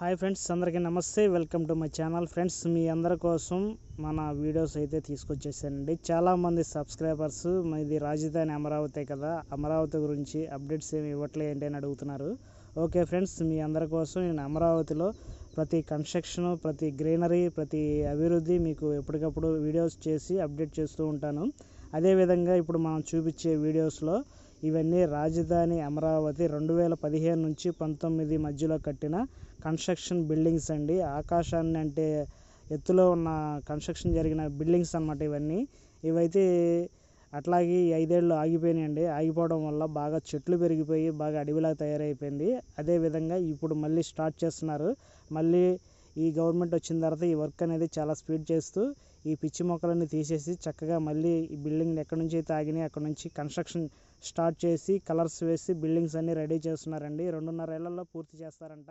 Hi friends, అందరికీ నమస్తే. Welcome to my channel. Friends, మీ అందరి కోసం మన వీడియోస్ అయితే తీసుకొచ్చేసానండి. చాలామంది సబ్స్క్రైబర్స్ ఇది రాజధాని అమరావతి కదా, అమరావతి గురించి అప్డేట్స్ ఏమి ఇవ్వట్లే ఏంటి అని అడుగుతున్నారు. ఓకే ఫ్రెండ్స్, మీ అందరి కోసం నేను అమరావతిలో ప్రతి కన్స్ట్రక్షన్, ప్రతి గ్రీనరీ, ప్రతి అభివృద్ధి మీకు ఎప్పటికప్పుడు వీడియోస్ చేసి అప్డేట్ చేస్తూ ఉంటాను. అదేవిధంగా ఇప్పుడు మనం చూపించే వీడియోస్లో ఇవన్నీ రాజధాని అమరావతి 2015 నుంచి 19 మధ్యలో కట్టిన కన్స్ట్రక్షన్ బిల్డింగ్స్ అండి. ఆకాశాన్ని అంటే ఎత్తులో ఉన్న కన్స్ట్రక్షన్ జరిగిన బిల్డింగ్స్ అన్నమాట ఇవైతే అట్లాగే 5 ఏళ్ళు ఆగిపోయినాయండి. ఆగిపోవడం వల్ల బాగా చెట్లు పెరిగిపోయి బాగా అడవిలా తయారైపోయింది. అదేవిధంగా ఇప్పుడు మళ్ళీ స్టార్ట్ చేస్తున్నారు. మళ్ళీ ఈ గవర్నమెంట్ వచ్చిన తర్వాత ఈ వర్క్ అనేది చాలా స్పీడ్ చేస్తూ ఈ పిచ్చి మొక్కలన్నీ తీసేసి చక్కగా మళ్ళీ ఈ బిల్డింగ్ ఎక్కడి నుంచి అయితే ఆగినాయి అక్కడ నుంచి కన్స్ట్రక్షన్ స్టార్ట్ చేసి కలర్స్ వేసి బిల్డింగ్స్ అన్నీ రెడీ చేస్తున్నారండి. 2.5 ఏళ్లలో పూర్తి చేస్తారంట.